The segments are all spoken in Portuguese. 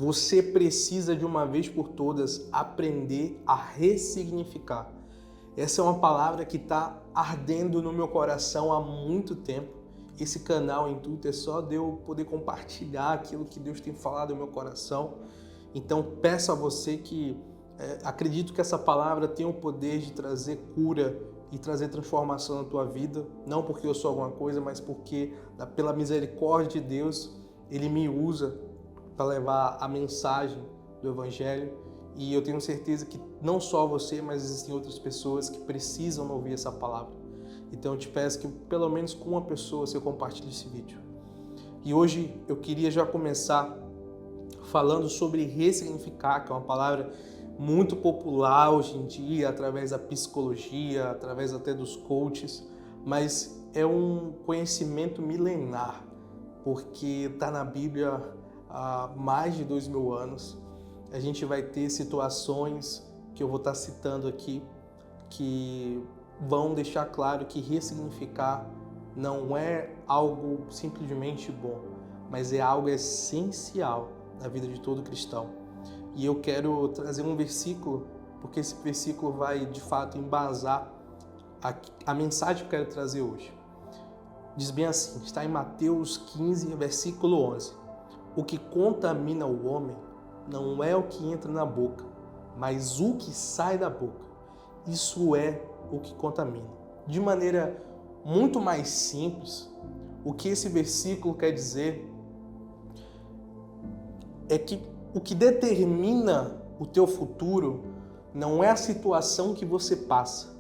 Você precisa de uma vez por todas aprender a ressignificar. Essa é uma palavra que está ardendo no meu coração há muito tempo. Esse canal, o intuito é só de eu poder compartilhar aquilo que Deus tem falado no meu coração. Então peço a você que acredito que essa palavra tem o poder de trazer cura e trazer transformação na tua vida. Não porque eu sou alguma coisa, mas porque pela misericórdia de Deus, Ele me usa para levar a mensagem do Evangelho. E eu tenho certeza que não só você, mas existem outras pessoas que precisam ouvir essa palavra. Então eu te peço que pelo menos com uma pessoa você compartilhe esse vídeo. E hoje eu queria já começar falando sobre ressignificar, que é uma palavra muito popular hoje em dia, através da psicologia, através até dos coaches, mas é um conhecimento milenar, porque está na Bíblia há mais de 2000 anos. A gente vai ter situações que eu vou estar citando aqui que vão deixar claro que ressignificar não é algo simplesmente bom, mas é algo essencial na vida de todo cristão. E eu quero trazer um versículo, porque esse versículo vai de fato embasar a mensagem que eu quero trazer hoje. Diz bem assim, está em Mateus 15, versículo 11. O que contamina o homem não é o que entra na boca, mas o que sai da boca. Isso é o que contamina. De maneira muito mais simples, o que esse versículo quer dizer é que o que determina o teu futuro não é a situação que você passa,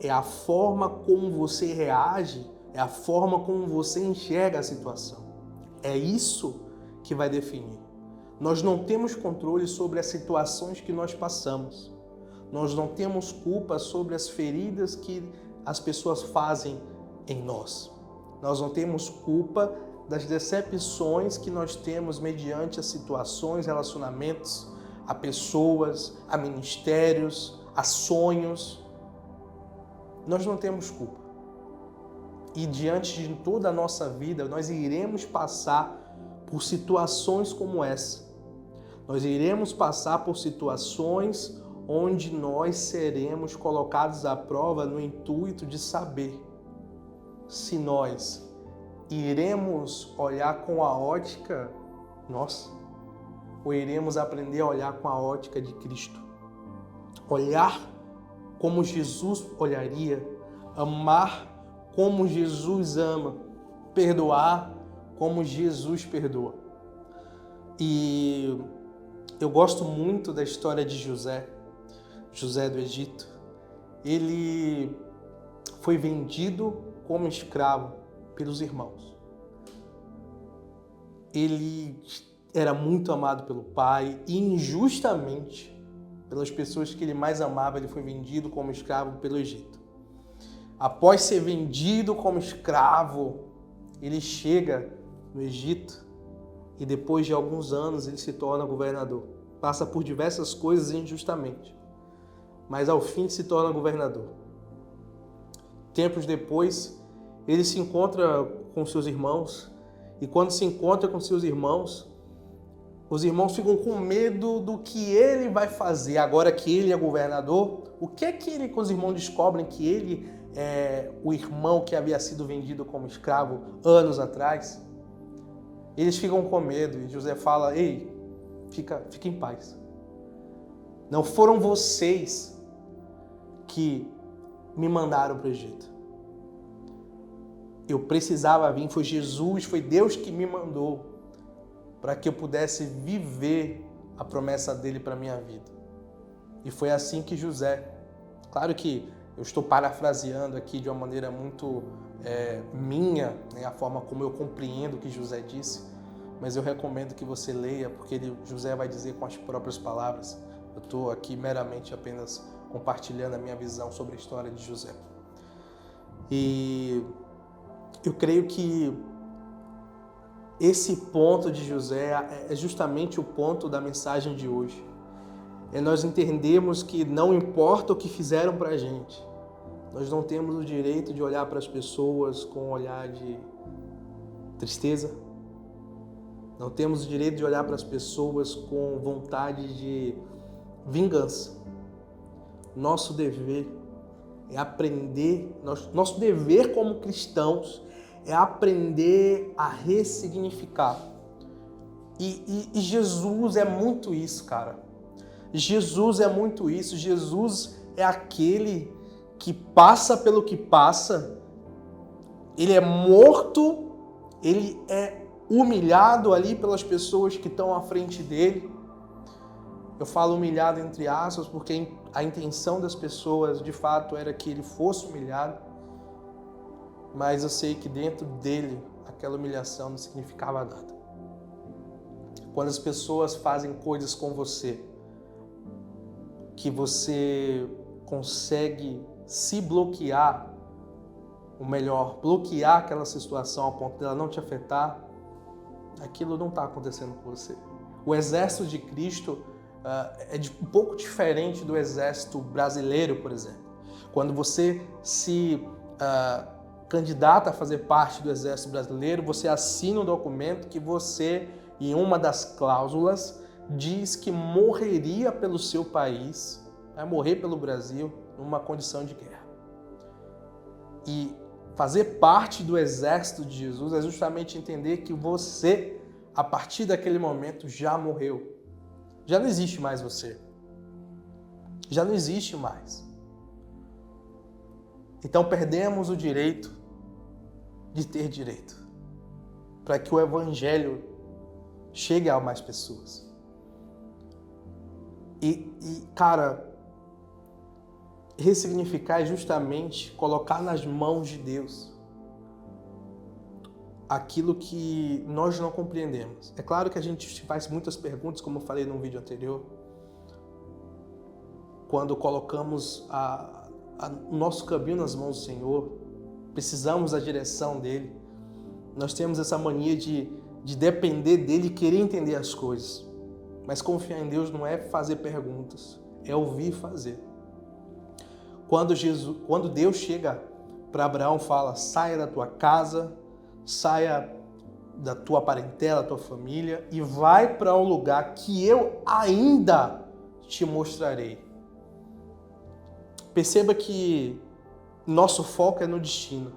é a forma como você reage, é a forma como você enxerga a situação. É isso que vai definir. Nós não temos controle sobre as situações que nós passamos. Nós não temos culpa sobre as feridas que as pessoas fazem em nós. Nós não temos culpa das decepções que nós temos mediante as situações, relacionamentos, a pessoas, a ministérios, a sonhos. Nós não temos culpa. E diante de toda a nossa vida, nós iremos passar por situações como essa. Nós iremos passar por situações onde nós seremos colocados à prova no intuito de saber se nós iremos olhar com a ótica nossa ou iremos aprender a olhar com a ótica de Cristo. Olhar como Jesus olharia, amar como Jesus ama, perdoar como Jesus perdoa. E eu gosto muito da história de José do Egito. Ele foi vendido como escravo pelos irmãos. Ele era muito amado pelo pai e injustamente, pelas pessoas que ele mais amava, ele foi vendido como escravo pelo Egito. Após ser vendido como escravo, ele chega no Egito e depois de alguns anos ele se torna governador. Passa por diversas coisas injustamente, mas ao fim se torna governador. Tempos depois, ele se encontra com seus irmãos e quando se encontra com seus irmãos, os irmãos ficam com medo do que ele vai fazer agora que ele é governador. O que é que os irmãos descobrem que ele é o irmão que havia sido vendido como escravo anos atrás? Eles ficam com medo e José fala: ei, fica em paz. Não foram vocês que me mandaram para o Egito. Eu precisava vir, foi Jesus, foi Deus que me mandou para que eu pudesse viver a promessa dele para a minha vida. E foi assim que José, claro que eu estou parafraseando aqui de uma maneira muito minha, né, a forma como eu compreendo o que José disse, mas eu recomendo que você leia, porque José vai dizer com as próprias palavras. Eu estou aqui meramente apenas compartilhando a minha visão sobre a história de José. E eu creio que esse ponto de José é justamente o ponto da mensagem de hoje. É nós entendermos que não importa o que fizeram para a gente, nós não temos o direito de olhar para as pessoas com um olhar de tristeza. Não temos o direito de olhar para as pessoas com vontade de vingança. Nosso dever é aprender, nosso dever como cristãos é aprender a ressignificar. E Jesus é muito isso, cara. Jesus é muito isso. Jesus é aquele que passa pelo que passa. Ele é morto, ele é humilhado ali pelas pessoas que estão à frente dele. Eu falo humilhado entre aspas porque a intenção das pessoas de fato era que ele fosse humilhado, mas eu sei que dentro dele aquela humilhação não significava nada. Quando as pessoas fazem coisas com você, que você consegue se bloquear, ou melhor, bloquear aquela situação a ponto dela não te afetar, aquilo não está acontecendo com você. O exército de Cristo é um pouco diferente do exército brasileiro, por exemplo. Quando você se candidata a fazer parte do exército brasileiro, você assina um documento que você, em uma das cláusulas, diz que morreria pelo seu país, vai morrer pelo Brasil, numa condição de guerra. E fazer parte do exército de Jesus é justamente entender que você, a partir daquele momento, já morreu. Já não existe mais você. Já não existe mais. Então perdemos o direito de ter direito, para que o evangelho chegue a mais pessoas. Cara, ressignificar é justamente colocar nas mãos de Deus aquilo que nós não compreendemos. É claro que a gente faz muitas perguntas, como eu falei no vídeo anterior, quando colocamos o nosso caminho nas mãos do Senhor, precisamos da direção dele. Nós temos essa mania de depender dele e querer entender as coisas. Mas confiar em Deus não é fazer perguntas, é ouvir e fazer. Quando Deus chega para Abraão, fala: saia da tua casa, saia da tua parentela, da tua família e vai para um lugar que eu ainda te mostrarei. Perceba que nosso foco é no destino,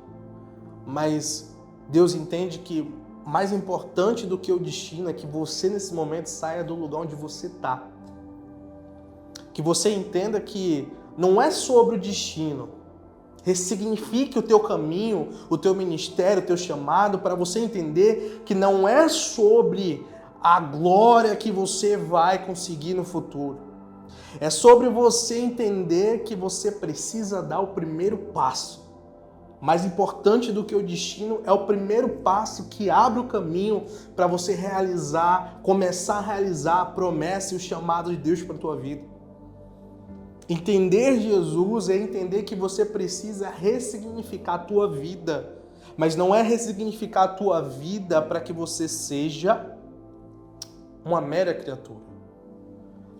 mas Deus entende que mais importante do que o destino é que você nesse momento saia do lugar onde você está. Que você entenda que não é sobre o destino. Ressignifique o teu caminho, o teu ministério, o teu chamado, para você entender que não é sobre a glória que você vai conseguir no futuro. É sobre você entender que você precisa dar o primeiro passo. Mais importante do que o destino é o primeiro passo que abre o caminho para você começar a realizar a promessa e o chamado de Deus para a tua vida. Entender Jesus é entender que você precisa ressignificar a tua vida, mas não é ressignificar a tua vida para que você seja uma mera criatura,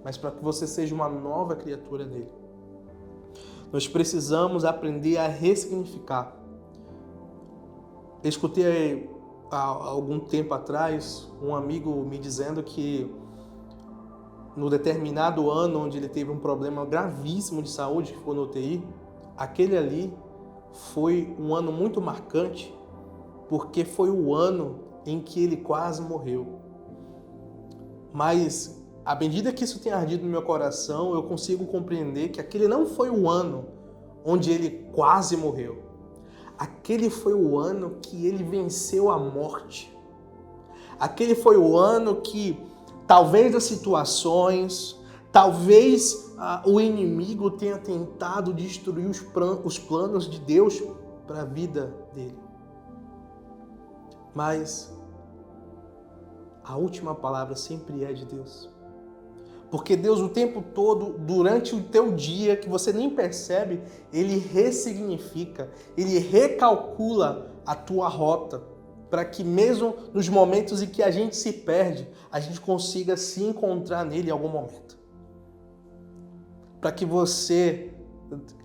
mas para que você seja uma nova criatura nele. Nós precisamos aprender a ressignificar. Eu escutei há algum tempo atrás um amigo me dizendo que no determinado ano onde ele teve um problema gravíssimo de saúde, que ficou no UTI, aquele ali foi um ano muito marcante, porque foi o ano em que ele quase morreu. Mas à medida que isso tem ardido no meu coração, eu consigo compreender que aquele não foi o ano onde ele quase morreu. Aquele foi o ano que ele venceu a morte. Aquele foi o ano que talvez as situações, talvez o inimigo tenha tentado destruir os planos de Deus para a vida dele. Mas a última palavra sempre é de Deus. Porque Deus o tempo todo, durante o teu dia, que você nem percebe, Ele ressignifica, Ele recalcula a tua rota, para que mesmo nos momentos em que a gente se perde, a gente consiga se encontrar nele em algum momento. Para que você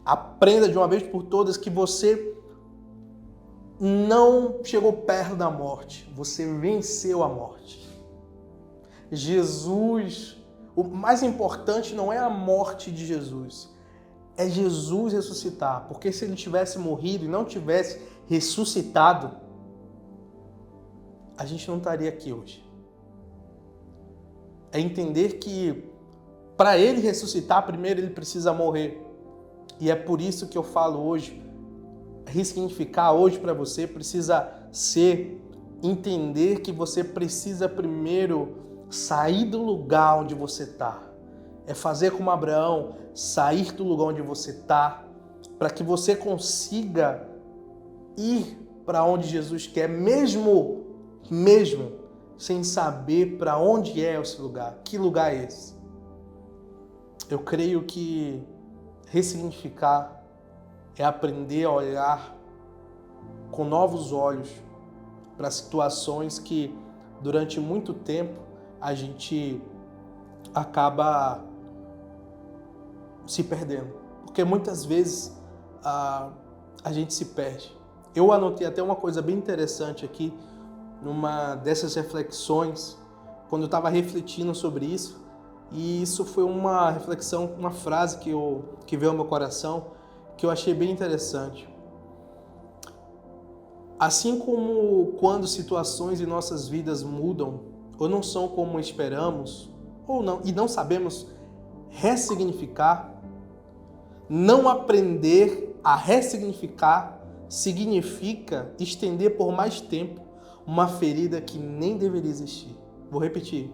aprenda de uma vez por todas que você não chegou perto da morte, você venceu a morte. Jesus, o mais importante não é a morte de Jesus, é Jesus ressuscitar. Porque se ele tivesse morrido e não tivesse ressuscitado, a gente não estaria aqui hoje. É entender que para ele ressuscitar, primeiro ele precisa morrer. E é por isso que eu falo hoje, ressignificar hoje para você precisa ser entender que você precisa primeiro sair do lugar onde você está. É fazer como Abraão, sair do lugar onde você está, para que você consiga ir para onde Jesus quer, mesmo sem saber para onde é esse lugar. Que lugar é esse? Eu creio que ressignificar é aprender a olhar com novos olhos para situações que durante muito tempo a gente acaba se perdendo. Porque muitas vezes a gente se perde. Eu anotei até uma coisa bem interessante aqui, numa dessas reflexões, quando eu estava refletindo sobre isso, e isso foi uma reflexão, uma frase que veio ao meu coração, que eu achei bem interessante. Assim como quando situações em nossas vidas mudam, ou não são como esperamos, ou não, e não sabemos ressignificar, não aprender a ressignificar significa estender por mais tempo uma ferida que nem deveria existir. Vou repetir.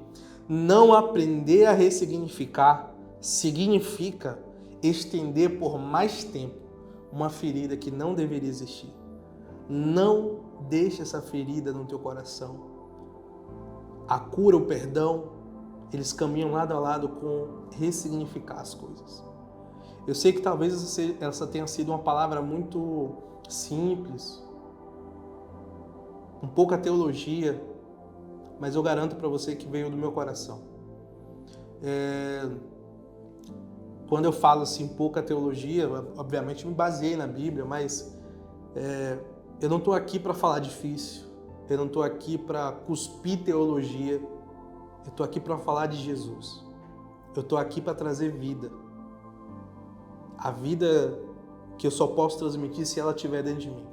Não aprender a ressignificar significa estender por mais tempo uma ferida que não deveria existir. Não deixe essa ferida no teu coração. A cura, o perdão, eles caminham lado a lado com ressignificar as coisas. Eu sei que talvez essa tenha sido uma palavra muito simples, um pouca teologia, mas eu garanto para você que veio do meu coração. Quando eu falo assim, pouca teologia, obviamente me baseei na Bíblia, mas eu não estou aqui para falar difícil, eu não estou aqui para cuspir teologia, eu estou aqui para falar de Jesus. Eu estou aqui para trazer vida. A vida que eu só posso transmitir se ela estiver dentro de mim.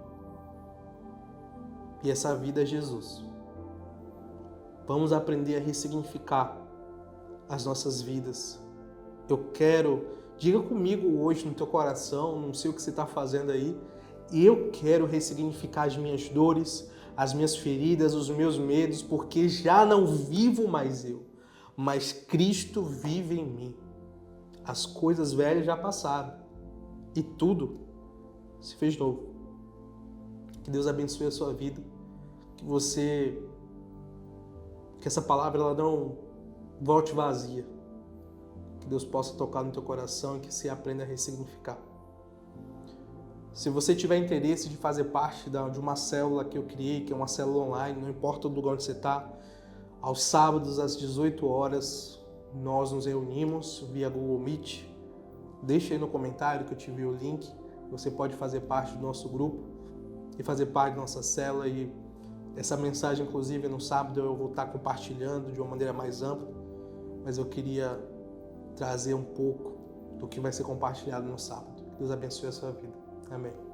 E essa vida é Jesus. Vamos aprender a ressignificar as nossas vidas. Diga comigo hoje no teu coração, não sei o que você está fazendo aí, eu quero ressignificar as minhas dores, as minhas feridas, os meus medos, porque já não vivo mais eu, mas Cristo vive em mim. As coisas velhas já passaram e tudo se fez novo. Que Deus abençoe a sua vida, que essa palavra ela não volte vazia, que Deus possa tocar no teu coração e que você aprenda a ressignificar. Se você tiver interesse de fazer parte de uma célula que eu criei, que é uma célula online, não importa o lugar onde você está, aos sábados às 18 horas nós nos reunimos via Google Meet. Deixa aí no comentário que eu te envio o link. Você pode fazer parte do nosso grupo e fazer parte da nossa célula. E essa mensagem, inclusive, no sábado eu vou estar compartilhando de uma maneira mais ampla, mas eu queria trazer um pouco do que vai ser compartilhado no sábado. Deus abençoe a sua vida. Amém.